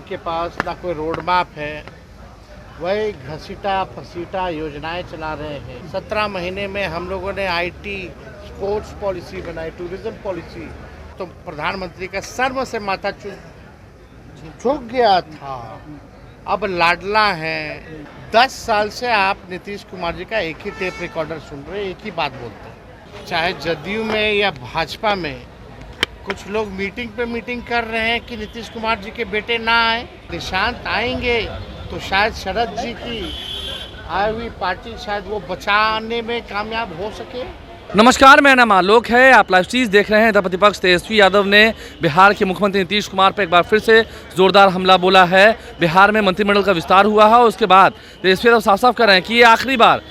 उनके पास ना कोई रोड मैप है, वही घसीटा फसीटा योजनाएं चला रहे हैं। 17 महीने में हम लोगों ने आईटी, स्पोर्ट्स पॉलिसी बनाई, टूरिज्म पॉलिसी, तो प्रधानमंत्री का सर्व से माथा झुक गया था। अब लाडला है। 10 साल से आप नीतीश कुमार जी का एक ही टेप रिकॉर्डर सुन रहे हैं, एक ही बात बोलते हैं। चाहे जदयू में या भाजपा में कुछ लोग मीटिंग पे मीटिंग कर रहे हैं कि नीतीश कुमार जी के बेटे ना आए, निशांत आएंगे तो शायद शरद जी की आई हुई पार्टी शायद वो बचाने में कामयाब हो सके। नमस्कार, मेरा नाम आलोक है। आप लाइव चीज़ देख रहे हैं। इधर प्रतिपक्ष तेजस्वी यादव ने बिहार के मुख्यमंत्री नीतीश कुमार पर एक बार फिर से जोरदार हमला बोला है। बिहार में मंत्रिमंडल का विस्तार हुआ है, उसके बाद तेजस्वी यादव साफ साफ कर रहे हैं कि ये आखिरी बार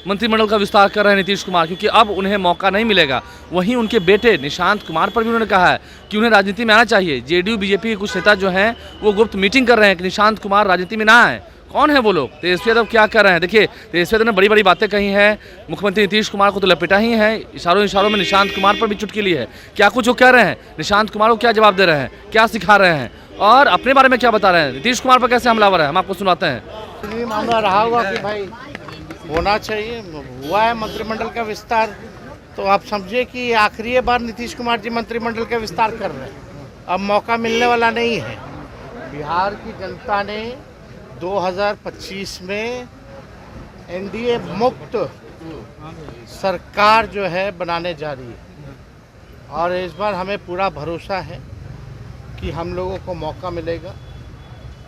मंत्रिमंडल का विस्तार कर रहे हैं नीतीश कुमार, क्योंकि अब उन्हें मौका नहीं मिलेगा। वहीं उनके बेटे निशांत कुमार पर भी उन्होंने कहा है कि उन्हें राजनीति में आना चाहिए। जेडीयू बीजेपी के कुछ नेता जो हैं वो गुप्त मीटिंग कर रहे हैं कि निशांत कुमार राजनीति में ना आए। कौन है वो लोग? तेजस्वी यादव क्या कर रहे हैं? देखिए, तेजस्वी यादव ने बड़ी बड़ी बातें कही हैं। मुख्यमंत्री नीतीश कुमार को तो लपेटा ही है, इशारों में निशांत कुमार पर भी चुटकी ली है। क्या कुछ वो कह रहे हैं, निशांत कुमार को क्या जवाब दे रहे हैं, क्या सिखा रहे हैं और अपने बारे में क्या बता रहे हैं, नीतीश कुमार पर कैसे हमलावर है, हम आपको सुनाते हैं। मामला रहा होगा कि भाई होना चाहिए, हुआ है मंत्रिमंडल का विस्तार, तो आप समझिए कि आखिरी बार नीतीश कुमार जी मंत्रिमंडल का विस्तार कर रहे हैं। अब मौका मिलने वाला नहीं है। बिहार की जनता ने 2025 में एनडीए मुक्त सरकार जो है बनाने जा रही है, और इस बार हमें पूरा भरोसा है कि हम लोगों को मौका मिलेगा।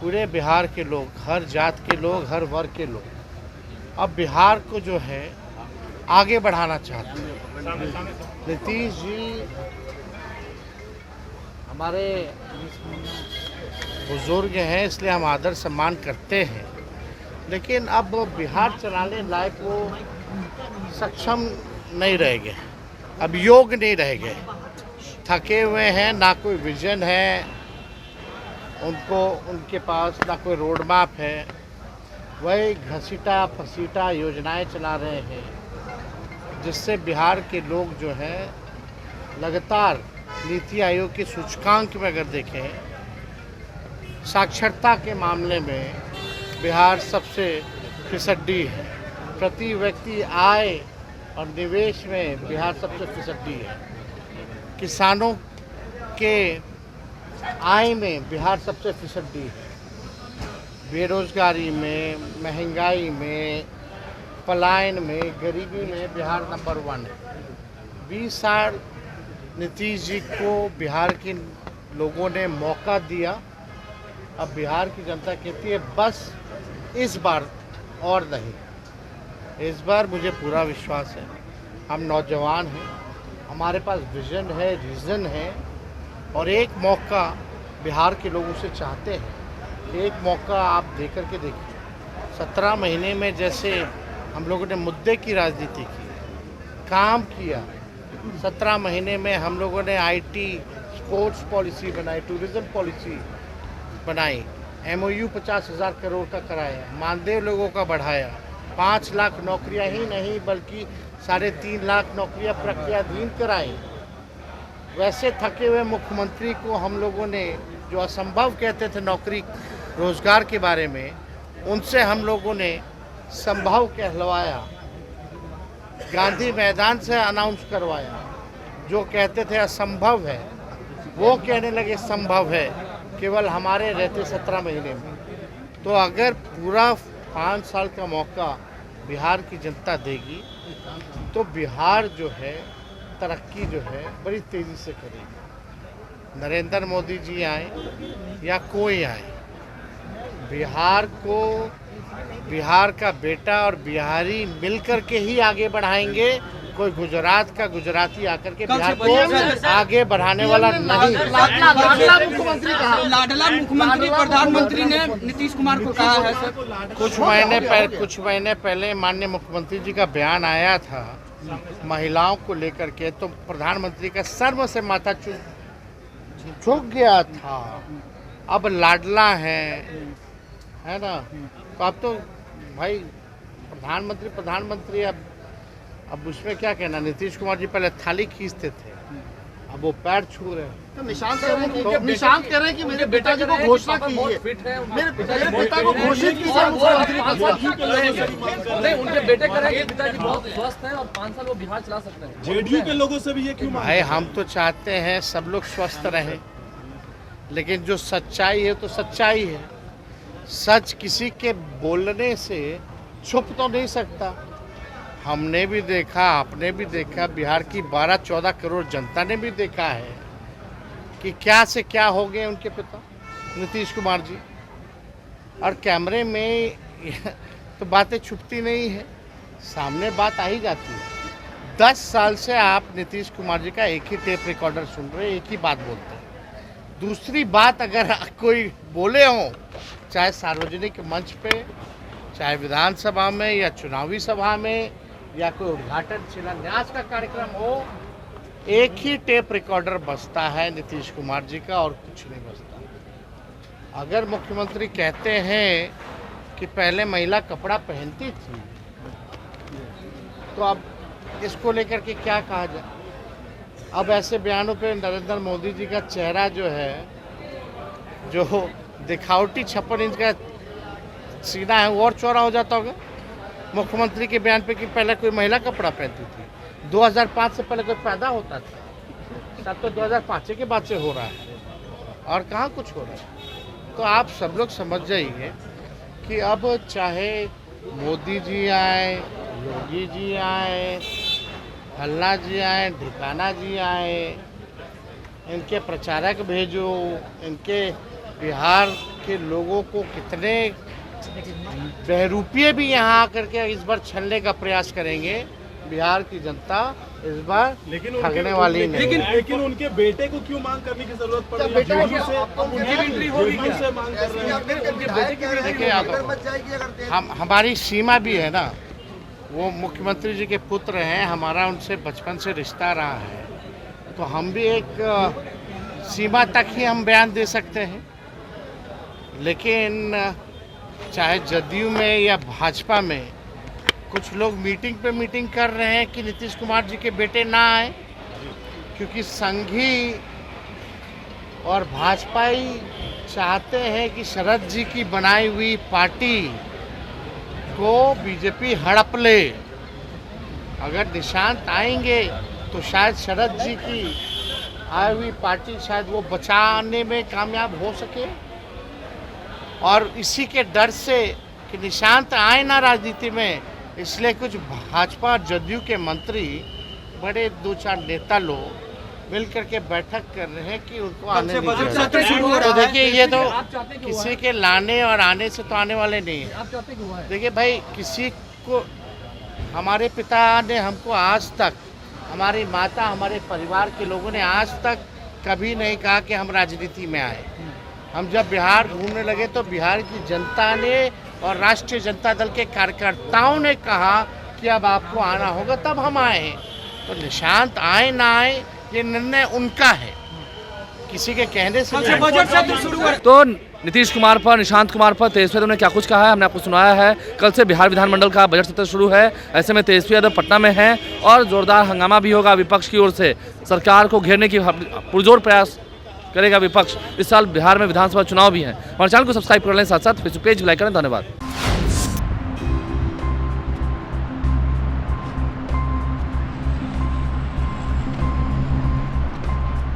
पूरे बिहार के लोग, हर जात के लोग, हर वर्ग के लोग अब बिहार को जो है आगे बढ़ाना चाहते हैं। नीतीश जी हमारे बुजुर्ग हैं, इसलिए हम आदर सम्मान करते हैं, लेकिन अब बिहार चलाने लायक वो सक्षम नहीं रह गए, अब योग नहीं रह गए, थके हुए हैं, ना कोई विजन है उनको, उनके पास ना कोई रोड मैप है, वही घसीटा फसीटा योजनाएं चला रहे हैं, जिससे बिहार के लोग जो हैं लगातार नीति आयोग के सूचकांक में अगर देखें, साक्षरता के मामले में बिहार सबसे फिसड्डी है। प्रति व्यक्ति आय और निवेश में बिहार सबसे फिसड्डी है। किसानों के आय में बिहार सबसे फिसड्डी है। बेरोजगारी में, महंगाई में, पलायन में, गरीबी में बिहार नंबर 1 है। 20 साल नीतीश जी को बिहार के लोगों ने मौका दिया। अब बिहार की जनता कहती है बस इस बार और नहीं। इस बार मुझे पूरा विश्वास है, हम नौजवान हैं, हमारे पास विजन है, रीज़न है, और एक मौका बिहार के लोगों से चाहते हैं। एक मौका आप दे करके देखिए। 17 महीने में जैसे हम लोगों ने मुद्दे की राजनीति की, काम किया। 17 महीने में हम लोगों ने आईटी, स्पोर्ट्स पॉलिसी बनाई, टूरिज्म पॉलिसी बनाई, एमओयू 50,000 करोड़ का कराया, मानदेय लोगों का बढ़ाया, 5 लाख नौकरियां ही नहीं बल्कि 3.5 लाख नौकरियां प्रक्रियाधीन कराई। वैसे थके हुए मुख्यमंत्री को हम लोगों ने जो असंभव कहते थे नौकरी रोजगार के बारे में, उनसे हम लोगों ने संभव कहलवाया। गांधी मैदान से अनाउंस करवाया। जो कहते थे असंभव है वो कहने लगे संभव है, केवल हमारे रहते 17 महीने में। तो अगर पूरा 5 साल का मौका बिहार की जनता देगी तो बिहार जो है तरक्की जो है बड़ी तेज़ी से करेगी। नरेंद्र मोदी जी आए या कोई आए, बिहार को बिहार का बेटा और बिहारी मिलकर के ही आगे बढ़ाएंगे। कोई गुजरात का गुजराती आकर के बिहार को आगे बढ़ाने वाला नहीं। लाडला मुख्यमंत्री प्रधानमंत्री ने नीतीश कुमार को कहा है सर। कुछ महीने पहले माननीय मुख्यमंत्री जी का बयान आया था महिलाओं को लेकर के, तो प्रधानमंत्री का सर्व से माथा झुक गया था। अब लाडला है ना, तो अब तो भाई प्रधानमंत्री अब उसमें क्या कहना। नीतीश कुमार जी पहले थाली खींचते थे, अब वो पैर छू रहे हैं। तो निशांत कह रहे हैं कि मेरे पिताजी को घोषणा कीजिए, मेरे पिता को घोषित कीजिए मुख्यमंत्री पद का। नहीं, उनके बेटे कह रहे हैं कि पिताजी बहुत स्वस्थ हैं और 5 साल वो बिहार चला सकते हैं। जेडीयू के लोगों से भी ये क्यों मांग? भाई हम तो चाहते हैं सब लोग स्वस्थ रहें, लेकिन जो सच्चाई है तो सच्चाई है। सच किसी के बोलने से छुप तो नहीं सकता। हमने भी देखा, आपने भी देखा, बिहार की 12-14 करोड़ जनता ने भी देखा है कि क्या से क्या हो गए उनके पिता नीतीश कुमार जी। और कैमरे में तो बातें छुपती नहीं है, सामने बात आ ही जाती है। 10 साल से आप नीतीश कुमार जी का एक ही टेप रिकॉर्डर सुन रहे हैं, एक ही बात बोलते हैं। दूसरी बात अगर कोई बोले हो, चाहे सार्वजनिक मंच पे, चाहे विधानसभा में या चुनावी सभा में, या कोई उद्घाटन शिलान्यास का कार्यक्रम हो, एक ही टेप रिकॉर्डर बजता है नीतीश कुमार जी का और कुछ नहीं बजता। अगर मुख्यमंत्री कहते हैं कि पहले महिला कपड़ा पहनती थी, तो अब इसको लेकर के क्या कहा जाए? अब ऐसे बयानों पे नरेंद्र मोदी जी का चेहरा जो है, जो दिखावटी 56 इंच का सीना है, वो और चौड़ा हो जाता होगा मुख्यमंत्री के बयान पे कि पहले कोई महिला कपड़ा पहनती थी। 2005 से पहले कोई पैदा होता था? सब तो 2005 के बाद से हो रहा है और कहाँ कुछ हो रहा है। तो आप सब लोग समझ जाइए कि अब चाहे मोदी जी आए, योगी जी आए, फल्ला जी आए, ढिकाना जी आए, इनके प्रचारक भेजो, इनके बिहार के लोगों को कितने बहरूपिये भी यहाँ आकर के इस बार छलने का प्रयास करेंगे, बिहार की जनता इस बार ठगने वाली नहीं। लेकिन उनके बेटे को क्यों मांग करने की जरूरत पड़ रही है? हमारी सीमा भी है ना, वो मुख्यमंत्री जी के पुत्र हैं, हमारा उनसे बचपन से रिश्ता रहा है, तो हम भी एक सीमा तक ही हम बयान दे सकते हैं। लेकिन चाहे जदयू में या भाजपा में कुछ लोग मीटिंग पे मीटिंग कर रहे हैं कि नीतीश कुमार जी के बेटे ना आए, क्योंकि संघी और भाजपाई चाहते हैं कि शरद जी की बनाई हुई पार्टी को बीजेपी हड़प ले। अगर निशांत आएंगे तो शायद शरद जी की आई हुई पार्टी शायद वो बचाने में कामयाब हो सके, और इसी के डर से कि निशांत आए ना राजनीति में, इसलिए कुछ भाजपा और जदयू के मंत्री, बड़े 2-4 नेता लोग मिल करके बैठक कर रहे हैं कि उनको आने दीजिए। तो देखिए, ये तो किसी के लाने और आने से तो आने वाले नहीं है। देखिए भाई, किसी को, हमारे पिता ने हमको आज तक, हमारी माता, हमारे परिवार के लोगों ने आज तक कभी नहीं कहा कि हम राजनीति में आए। हम जब बिहार घूमने लगे तो बिहार की जनता ने और राष्ट्रीय जनता दल के कार्यकर्ताओं ने कहा कि अब आपको आना होगा, तब हम आए। तो निशांत आए ना आए, ये निर्णय उनका है, किसी के कहने से नहीं। बजट सत्र शुरू है। तो नीतीश कुमार पर, निशांत कुमार पर तेजस्वी यादव ने क्या कुछ कहा है हमने आपको सुनाया है। कल से बिहार विधानमंडल का बजट सत्र शुरू है, ऐसे में तेजस्वी यादव पटना में हैं और जोरदार हंगामा भी होगा विपक्ष की ओर से। सरकार को घेरने की पुरजोर प्रयास करेगा विपक्ष। इस साल बिहार में विधानसभा चुनाव भी हैं। हमारे चैनल को सब्सक्राइब कर लें, साथ साथ फेसबुक पेज भी लाइक करें। धन्यवाद।